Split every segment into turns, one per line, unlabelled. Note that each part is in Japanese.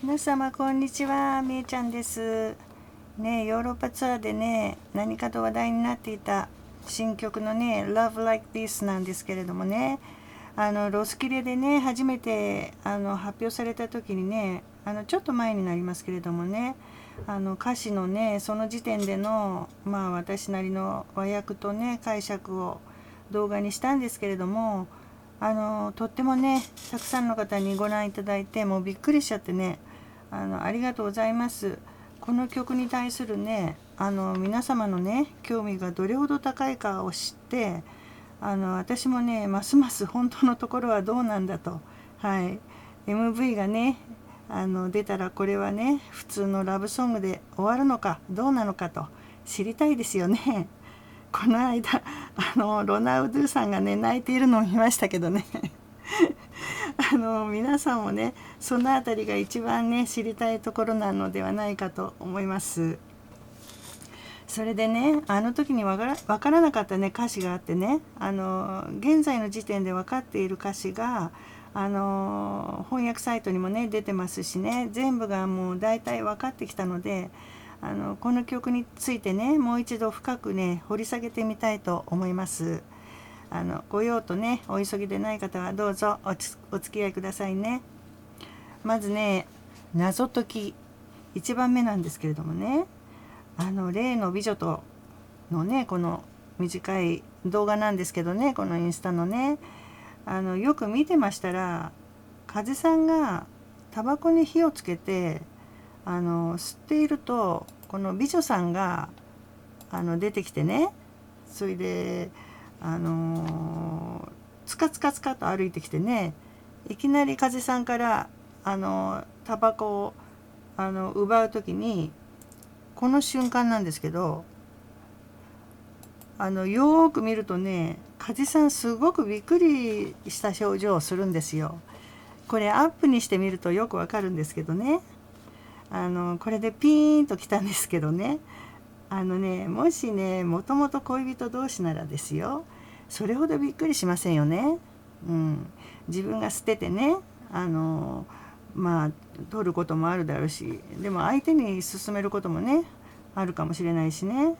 皆様こんにちは、みえちゃんですね。ヨーロッパツアーでね、何かと話題になっていた新曲のね Love Like This なんですけれどもね、ロスキレでね初めて発表された時にね、ちょっと前になりますけれどもね、歌詞のねその時点での私なりの和訳とね解釈を動画にしたんですけれども、とってもねたくさんの方にご覧いただいて、もうびっくりしちゃってね、ありがとうございます。この曲に対するね皆様のね興味がどれほど高いかを知って、私もねますます本当のところはどうなんだと、はい、MV がね出たらこれはね普通のラブソングで終わるのかどうなのかと知りたいですよね。この間ロナウドゥさんがね泣いているのを見ましたけどね皆さんもねそのあたりが一番ね知りたいところなのではないかと思います。それでねあの時にわからなかったね歌詞があってね、現在の時点で分かっている歌詞が翻訳サイトにもね出てますしね、全部がもう大体分かってきたので、この曲についてねもう一度深くね掘り下げてみたいと思います。ご用とねお急ぎでない方はどうぞお付き合いくださいね。まずね謎解き1番目なんですけれどもね、例の美女とのねこの短い動画なんですけどね、このインスタのねよく見てましたら、風さんがタバコに火をつけて吸っていると、この美女さんが出てきてね、それでつかつかつかと歩いてきてね、いきなり風さんからタバコを奪う時に、この瞬間なんですけど、よーく見るとね風さんすごくびっくりした表情をするんですよ。これアップにしてみるとよくわかるんですけどね、これでピーンときたんですけどね、もしねもともと恋人同士ならですよ、それほどびっくりしませんよね。自分が捨ててね取ることもあるだろうし、でも相手に勧めることもねあるかもしれないしね。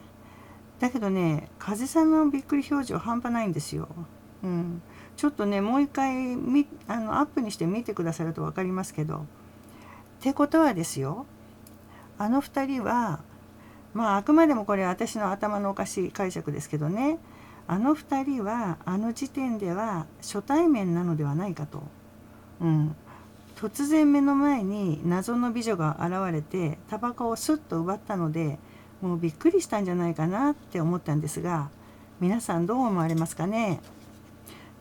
だけどね風さんのびっくり表情半端ないんですよ。ちょっとねもう一回アップにして見てくださると分かりますけど、ってことはですよ、あの2人はあくまでもこれ私の頭のおかしい解釈ですけどね、あの2人はあの時点では初対面なのではないかと。突然目の前に謎の美女が現れてタバコをスッと奪ったので、もうびっくりしたんじゃないかなって思ったんですが、皆さんどう思われますかね。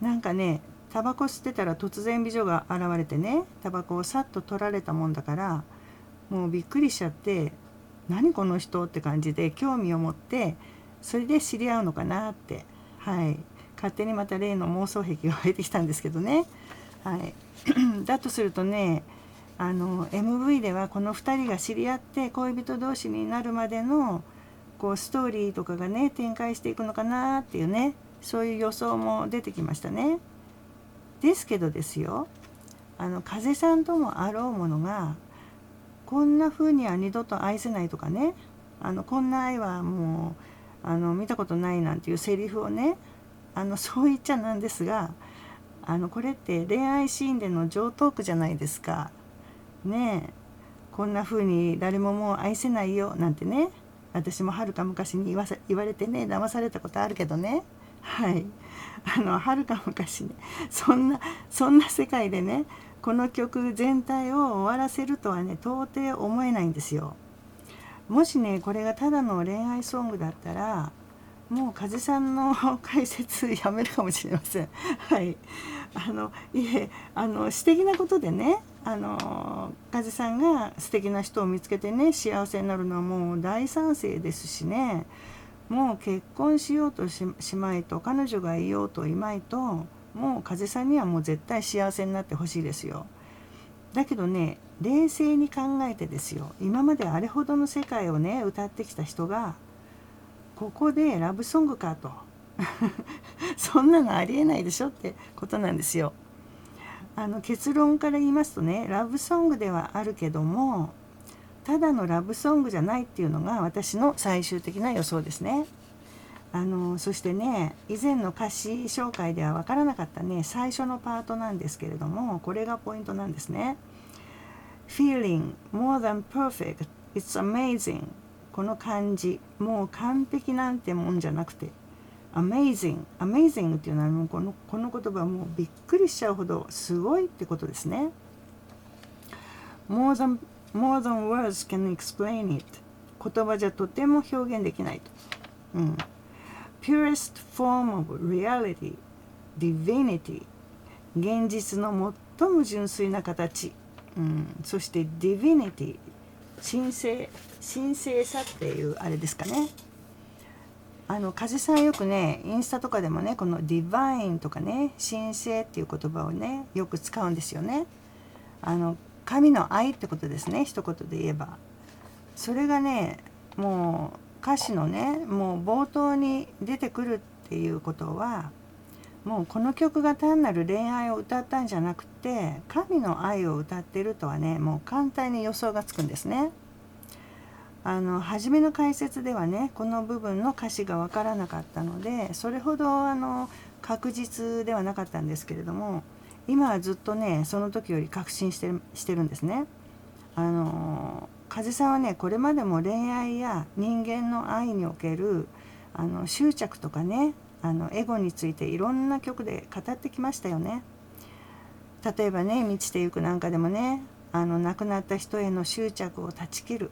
なんかねタバコ吸ってたら突然美女が現れてね、タバコをさっと取られたもんだから、もうびっくりしちゃって、何この人って感じで興味を持って、それで知り合うのかなって、はい、勝手にまた例の妄想癖が湧いてきたんですけどね。はいだとするとねMV ではこの2人が知り合って恋人同士になるまでのこうストーリーとかがね展開していくのかなっていうね、そういう予想も出てきましたね。ですけどですよ、風さんともあろうものがこんな風には二度と愛せないとかね、こんな愛はもう見たことないなんていうセリフをねそう言っちゃなんですが、これって恋愛シーンでの常套句じゃないですかね。えこんな風に誰ももう愛せないよなんてね、私もはるか昔に言われてね騙されたことあるけどね。はい、はるか昔ね、そんな世界でねこの曲全体を終わらせるとはね到底思えないんですよ。もしねこれがただの恋愛ソングだったら、もう風さんの解説やめるかもしれません。はい。いえ、素敵なことでね、風さんが素敵な人を見つけてね、幸せになるのはもう大賛成ですしね、もう結婚しようとしまいと、彼女がいようといまいと、もう風さんにはもう絶対幸せになってほしいですよ。だけどね、冷静に考えてですよ、今まであれほどの世界をね、歌ってきた人が、ここでラブソングかとそんなのありえないでしょってことなんですよ。結論から言いますとね、ラブソングではあるけどもただのラブソングじゃないっていうのが私の最終的な予想ですね。そしてね、以前の歌詞紹介では分からなかったね、最初のパートなんですけれども、これがポイントなんですね。 Feeling more than perfect, it's amazing。 この漢字、もう完璧なんてもんじゃなくて Amazing っていうのはもうこの言葉はもうびっくりしちゃうほどすごいってことですね。 more than words can explain it。 言葉じゃとても表現できないと、purest form of reality, divinity。 現実の最も純粋な形、そして divinity、 神聖さっていうあれですかね。梶さんよくねインスタとかでもねこの divine とかね神聖っていう言葉をねよく使うんですよね。神の愛ってことですね、一言で言えば。それがねもう歌詞のねもう冒頭に出てくるっていうことは、もうこの曲が単なる恋愛を歌ったんじゃなくて神の愛を歌ってるとはねもう簡単に予想がつくんですね。初めの解説ではねこの部分の歌詞が分からなかったのでそれほど確実ではなかったんですけれども、今はずっとねその時より確信してるんですね。梶さんはねこれまでも恋愛や人間の愛における執着とかねエゴについていろんな曲で語ってきましたよね。例えばね満ちてゆくなんかでもね亡くなった人への執着を断ち切る、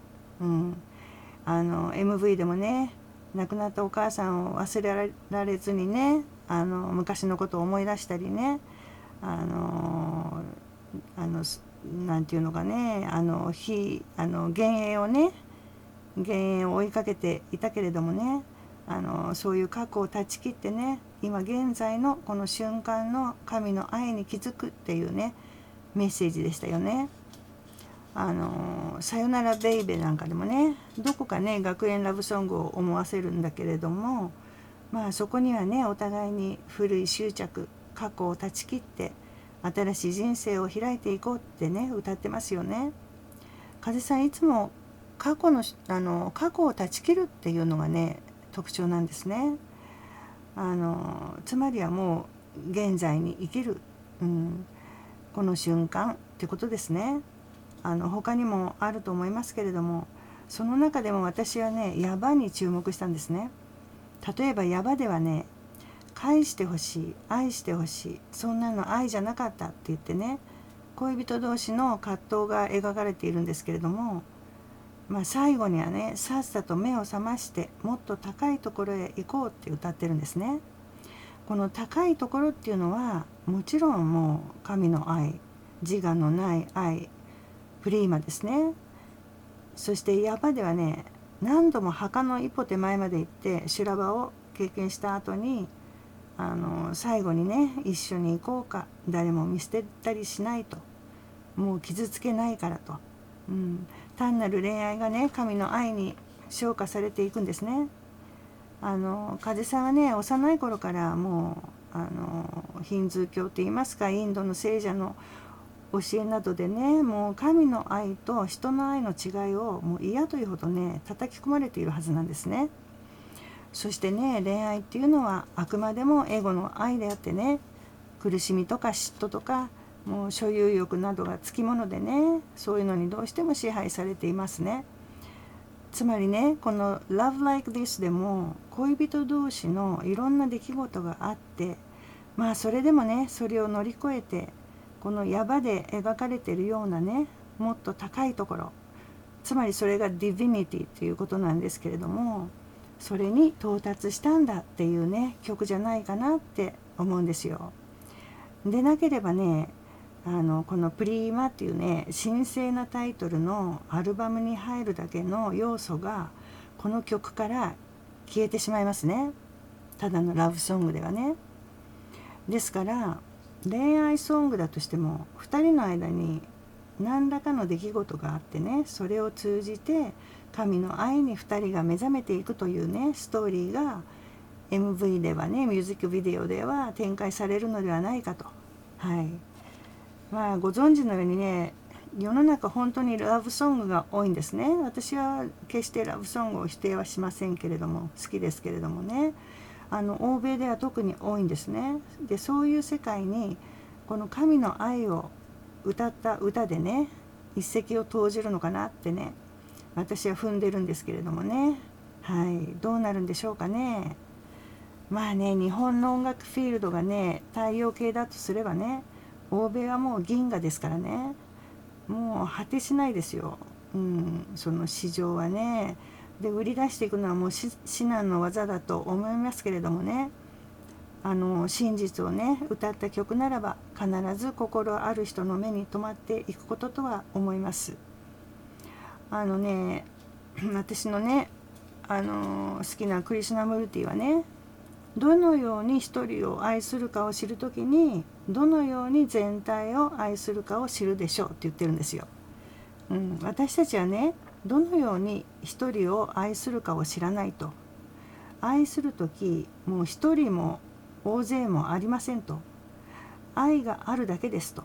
MV でもね亡くなったお母さんを忘れられずにね昔のことを思い出したりねなんていうのかね幻影を追いかけていたけれどもねそういう過去を断ち切ってね今現在のこの瞬間の神の愛に気づくっていうねメッセージでしたよね。さよならベイベーなんかでもねどこかね学園ラブソングを思わせるんだけれども、そこにはねお互いに古い執着過去を断ち切って新しい人生を開いていこうってね歌ってますよね。風さんいつも過去を断ち切るっていうのがね特徴なんですね。つまりはもう現在に生きる、この瞬間ってことですね。他にもあると思いますけれども、その中でも私はねヤバに注目したんですね。例えばヤバではね返してほしい、愛してほしい、そんなの愛じゃなかったって言ってね恋人同士の葛藤が描かれているんですけれども、最後にはねさっさと目を覚ましてもっと高いところへ行こうって歌ってるんですね。この高いところっていうのはもちろんもう神の愛、自我のない愛、プリーマですね。そしてヤバではね何度も墓の一歩手前まで行って修羅場を経験した後に最後にね一緒に行こうか、誰も見捨てたりしないと、もう傷つけないからと、単なる恋愛がね神の愛に昇華されていくんですね。風さんはね幼い頃からもうヒンズー教って言いますかインドの聖者の教えなどでねもう神の愛と人の愛の違いをもう嫌というほどね叩き込まれているはずなんですね。そしてね恋愛っていうのはあくまでもエゴの愛であってね苦しみとか嫉妬とかもう所有欲などがつきものでねそういうのにどうしても支配されていますね。つまりねこの Love Like This でも恋人同士のいろんな出来事があってそれでもねそれを乗り越えてこのヤバで描かれているようなねもっと高いところ、つまりそれが Divinity ということなんですけれども、それに到達したんだっていうね曲じゃないかなって思うんですよ。でなければねこのプリーマっていうね神聖なタイトルのアルバムに入るだけの要素がこの曲から消えてしまいますね。ただのラブソングではね。ですから恋愛ソングだとしても2人の間に何らかの出来事があってねそれを通じて神の愛に2人が目覚めていくというねストーリーが MV ではねミュージックビデオでは展開されるのではないかと、まあご存知のようにね、世の中本当にラブソングが多いんですね。私は決してラブソングを否定はしませんけれども、好きですけれどもね、欧米では特に多いんですね。でそういう世界にこの神の愛を歌った歌でね、一石を投じるのかなってね、私は踏んでるんですけれどもね。はい、どうなるんでしょうかね。まあね、日本の音楽フィールドがね太陽系だとすればね、欧米はもう銀河ですからね、もう果てしないですよ。その市場はね。で売り出していくのはもう至難の業だと思いますけれどもね、真実をね歌った曲ならば必ず心ある人の目に留まっていくこととは思います。ね、私のね、好きなクリシュナムールティはね、どのように一人を愛するかを知るときにどのように全体を愛するかを知るでしょうって言ってるんですよ。私たちはね、どのように一人を愛するかを知らないと。愛するときもう一人も大勢もありませんと。愛があるだけですと。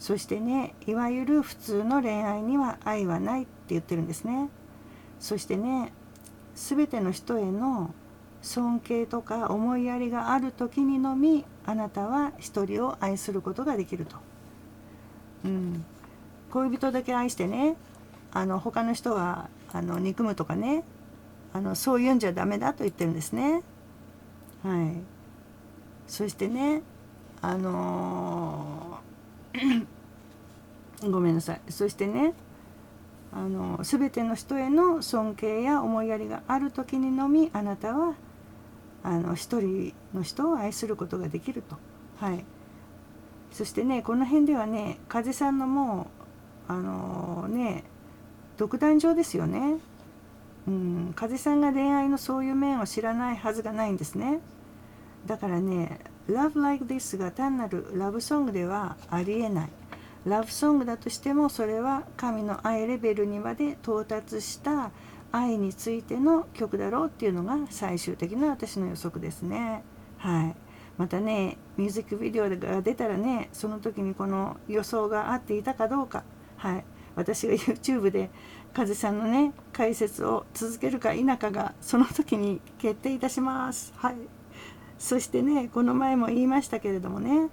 そしてね、いわゆる普通の恋愛には愛はないって言ってるんですね。そしてね、全ての人への尊敬とか思いやりがある時にのみあなたは一人を愛することができると。恋人だけ愛してね、他の人は憎むとかね、そういうんじゃダメだと言ってるんですね。はい。そしてね、ごめんなさい。そしてね、全ての人への尊敬や思いやりがある時にのみあなたは一人の人を愛することができると。はい。そしてね、この辺ではね、風さんのもう独壇場ですよね。風さんが恋愛のそういう面を知らないはずがないんですね。だからね、Love Like This が単なるラブソングではありえない。ラブソングだとしてもそれは神の愛レベルにまで到達した愛についての曲だろうっていうのが最終的な私の予測ですね。はい。またね、ミュージックビデオが出たらね、その時にこの予想が合っていたかどうか、はい、私が YouTube で風さんのね解説を続けるか否かがその時に決定いたします。はい。そしてね、この前も言いましたけれどもね、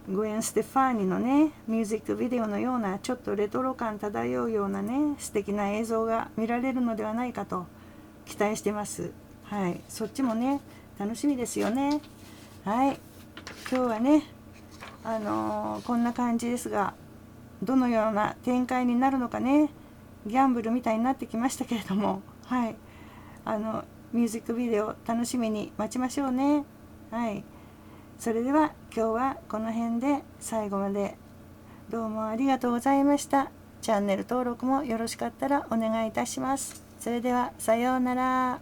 グエン・ステファーニのねミュージックビデオのようなちょっとレトロ感漂うようなね素敵な映像が見られるのではないかと期待してます。はい、そっちもね楽しみですよね。はい、今日はねこんな感じですが、どのような展開になるのかね、ギャンブルみたいになってきましたけれども、はい、ミュージックビデオ楽しみに待ちましょうね。はい、それでは今日はこの辺で最後までどうもありがとうございました。チャンネル登録もよろしかったらお願いいたします。それではさようなら。